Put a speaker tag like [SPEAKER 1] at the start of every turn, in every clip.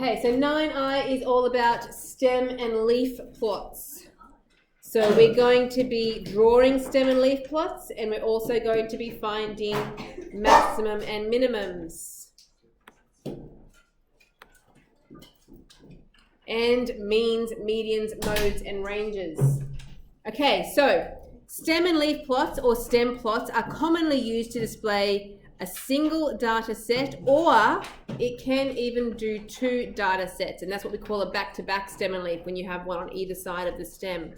[SPEAKER 1] Okay, so 9i is all about stem and leaf plots. So we're going to be drawing stem and leaf plots, and we're also going to be finding maximum and minimums. And means, medians, modes, and ranges. Okay, so stem and leaf plots or stem plots are commonly used to display a single data set, or it can even do two data sets, and that's what we call a back-to-back stem and leaf when you have one on either side of the stem.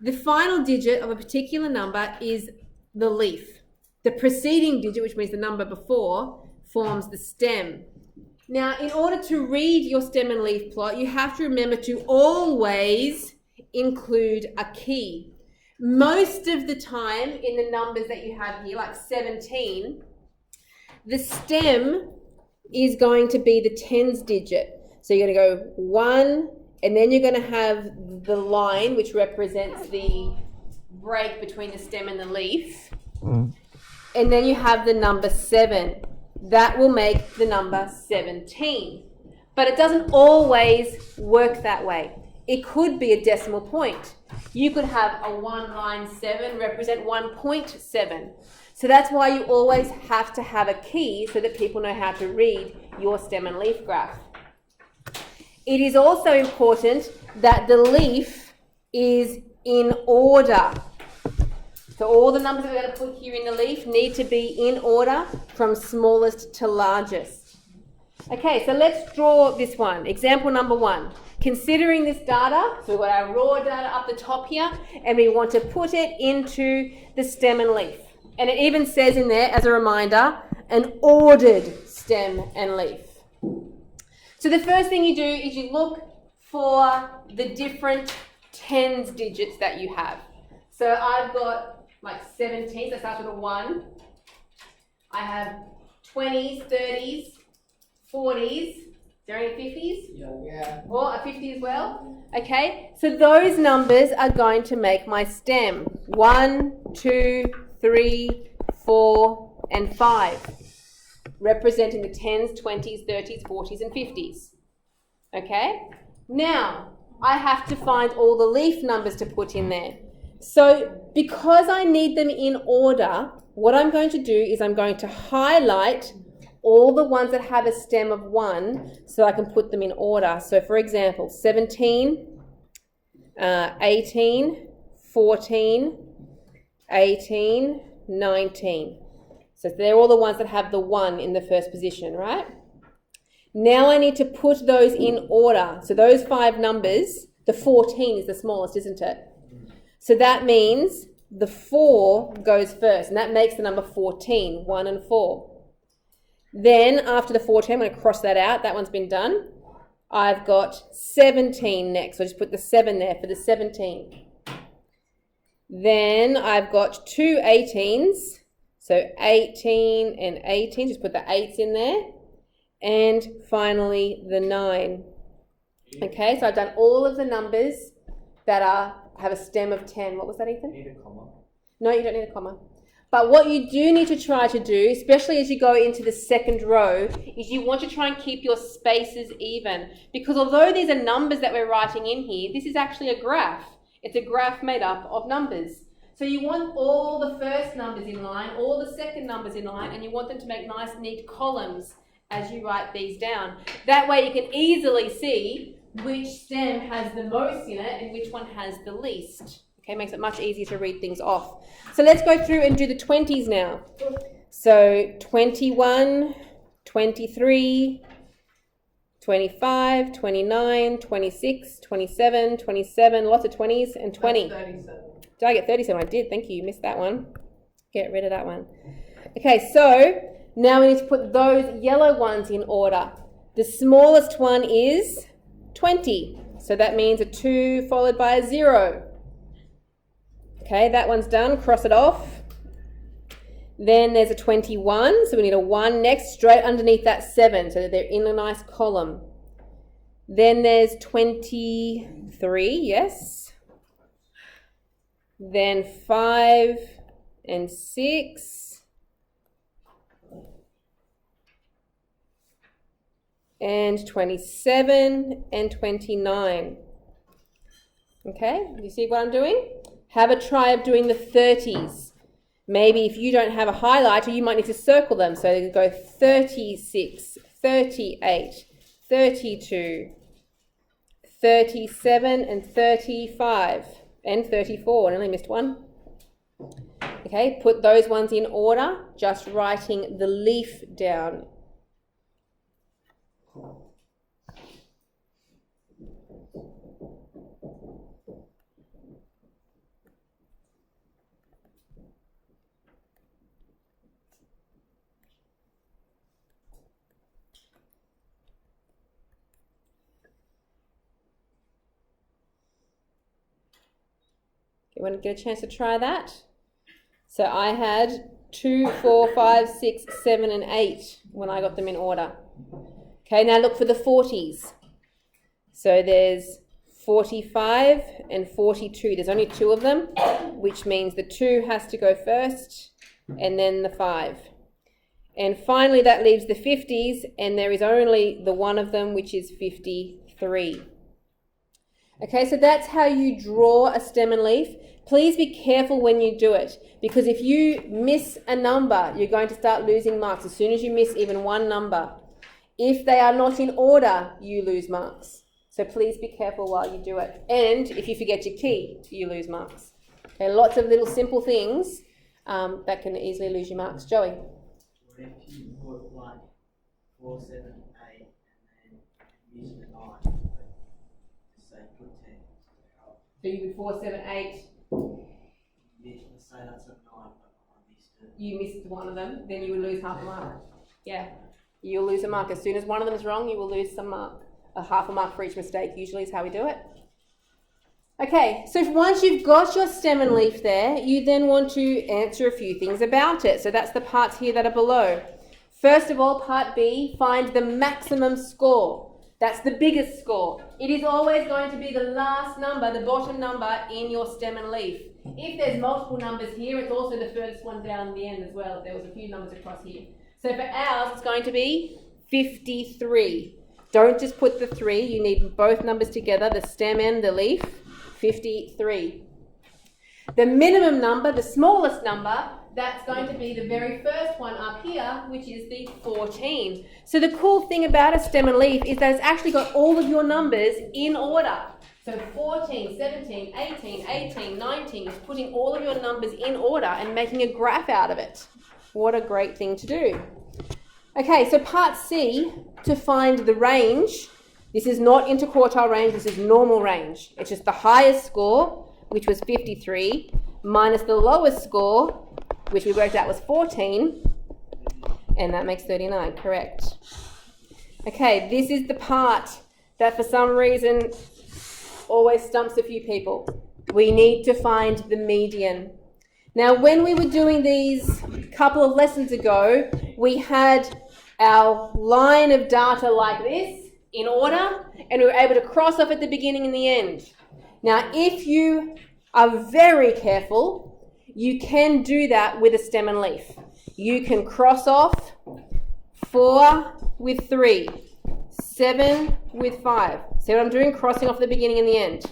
[SPEAKER 1] The final digit of a particular number is the leaf. The preceding digit, which means the number before, forms the stem. Now, in order to read your stem and leaf plot, you have to remember to always include a key. Most of the time in the numbers that you have here, like 17, the stem is going to be the tens digit. So you're going to go 1, and then you're going to have the line, which represents the break between the stem and the leaf. And then you have the number 7. That will make the number 17. But it doesn't always work that way. It could be a decimal point. You could have a 1 line 7 represent 1.7. So that's why you always have to have a key so that people know how to read your stem and leaf graph. It is also important that the leaf is in order. So all the numbers that we're going to put here in the leaf need to be in order from smallest to largest. Okay, so let's draw this one. Example number 1. Considering this data, so we've got our raw data up the top here, and we want to put it into the stem and leaf. And it even says in there, as a reminder, an ordered stem and leaf. So the first thing you do is you look for the different tens digits that you have. So I've got like 17, so I start with a 1. I have 20s, 30s, 40s. Is there any 50s?
[SPEAKER 2] Yeah.
[SPEAKER 1] Or a 50 as well? Okay, so those numbers are going to make my stem. 1, 2, 3, 4, and 5. Representing the 10s, 20s, 30s, 40s, and 50s. Okay? Now, I have to find all the leaf numbers to put in there. So, because I need them in order, what I'm going to do is I'm going to highlight all the ones that have a stem of 1 so I can put them in order. So, for example, 17, 18, 14, 18, 19. So they're all the ones that have the 1 in the first position, right? Now I need to put those in order. So those 5 numbers, the 14 is the smallest, isn't it? So that means the 4 goes first, and that makes the number 14, 1 and 4. Then after the 14, I'm going to cross that out. That one's been done. I've got 17 next. So I just put the 7 there for the 17. Then I've got 2 18s. So 18 and 18, just put the 8s in there. And finally the 9. Okay, so I've done all of the numbers that have a stem of 10. What was that, Ethan?
[SPEAKER 2] Need a comma.
[SPEAKER 1] No, you don't need a comma. But what you do need to try to do, especially as you go into the second row, is you want to try and keep your spaces even. Because although these are numbers that we're writing in here, this is actually a graph. It's a graph made up of numbers. So you want all the first numbers in line, all the second numbers in line, and you want them to make nice, neat columns as you write these down. That way you can easily see which stem has the most in it and which one has the least. Okay, makes it much easier to read things off. So let's go through and do the 20s now. So 21, 23, 25, 29, 26, 27, 27, lots of 20s, and 20.
[SPEAKER 2] That's 37.
[SPEAKER 1] Did I get 37? I did. Thank you. You missed that one. Get rid of that one. Okay, so now we need to put those yellow ones in order. The smallest one is 20. So that means a 2 followed by a 0. Okay, that one's done. Cross it off. Then there's a 21. So we need a 1 next, straight underneath that 7, so that they're in a nice column. Then there's 23, yes. Then 5 and 6. and 27 and 29. Okay, you see what I'm doing? Have a try of doing the 30s. Maybe if you don't have a highlighter, you might need to circle them. So you go 36, 38, 32, 37 and 35 and 34. I only missed one. Okay, put those ones in order, just writing the leaf down. You want to get a chance to try that? So I had 2, 4, 5, 6, 7 and 8 when I got them in order. Okay, now look for the 40s. So there's 45 and 42. There's only 2 of them, which means the 2 has to go first and then the 5. And finally that leaves the 50s, and there is only the one of them, which is 53. Okay, so that's how you draw a stem and leaf. Please be careful when you do it, because if you miss a number, you're going to start losing marks as soon as you miss even one number. If they are not in order, you lose marks. So please be careful while you do it. And if you forget your key, you lose marks. Okay, lots of little simple things that can easily lose your marks. Joey?
[SPEAKER 2] What if you put like 4, 7, 8 and then use the 9, but just say put 10.
[SPEAKER 1] So you would 4, 7, 8.
[SPEAKER 2] Let's say that's a 9, but I missed it.
[SPEAKER 1] You missed one of them, then you would lose half a mark. Yeah, you'll lose a mark. As soon as one of them is wrong, you will lose some mark. A half a mark for each mistake usually is how we do it. Okay, so once you've got your stem and leaf there, you then want to answer a few things about it. So that's the parts here that are below. First of all, part B, find the maximum score. That's the biggest score. It is always going to be the last number, the bottom number in your stem and leaf. If there's multiple numbers here, it's also the furthest one down in the end as well, if there was a few numbers across here. So for ours, it's going to be 53. Don't just put the 3, you need both numbers together, the stem and the leaf, 53. The minimum number, the smallest number, that's going to be the very first one up here, which is the 14. So the cool thing about a stem and leaf is that it's actually got all of your numbers in order. So 14, 17, 18, 18, 19 is putting all of your numbers in order and making a graph out of it. What a great thing to do. Okay, so part C, to find the range. This is not interquartile range, this is normal range. It's just the highest score, which was 53, minus the lowest score, which we worked out was 14, and that makes 39, correct. Okay, this is the part that for some reason always stumps a few people. We need to find the median. Now, when we were doing these a couple of lessons ago, we had our line of data like this in order, and we were able to cross off at the beginning and the end. Now, if you are very careful, you can do that with a stem and leaf. You can cross off 4 with 3, 7 with 5. See what I'm doing? Crossing off the beginning and the end.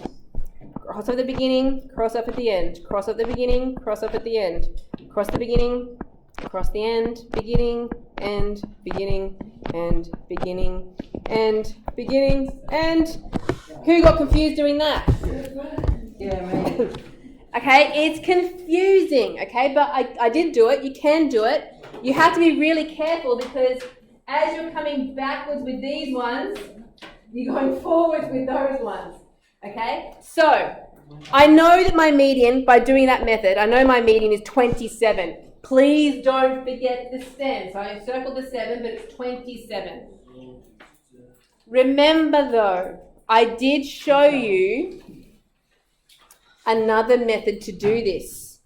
[SPEAKER 1] Cross off the beginning, cross off at the end. Cross off the beginning, cross off at the end. Cross the beginning, cross the end, beginning, end, beginning, and beginning, and beginning, and... Who got confused doing that?
[SPEAKER 2] Yeah, me.
[SPEAKER 1] Okay, it's confusing, okay, but I did do it. You can do it. You have to be really careful because as you're coming backwards with these ones, you're going forwards with those ones, okay? So, I know that my median, by doing that method, I know my median is 27. Please don't forget the stem. So I circled the 7, but it's 27. Remember though, I did show you another method to do this,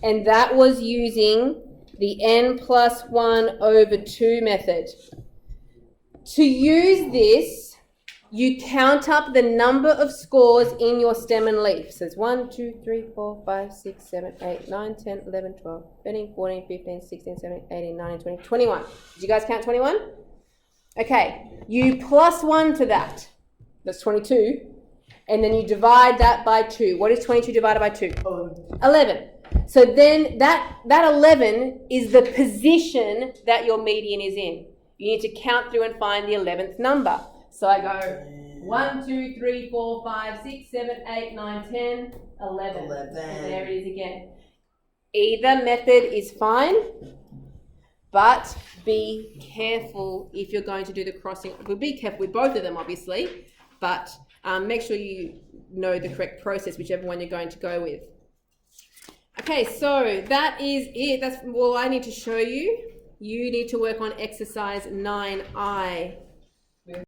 [SPEAKER 1] and that was using the n plus 1 over 2 method. To use this, you count up the number of scores in your stem and leaf. So it's 1, 2, 3, 4, 5, 6, 7, 8, 9, 10, 11, 12, 13, 14, 15, 16, 17, 18, 19, 20, 21. Did you guys count 21? Okay, you plus 1 to that. That's 22. And then you divide that by 2. What is 22 divided by 2? 11. So then that 11 is the position that your median is in. You need to count through and find the 11th number. So I go 1, 2, 3, 4, 5, 6, 7, 8, 9, 10, 11. And there it is again. Either method is fine, but be careful if you're going to do the crossing. Well, be careful with both of them, obviously, but make sure you know the correct process, whichever one you're going to go with. Okay, so that is it. That's all I need to show you. You need to work on exercise 9I.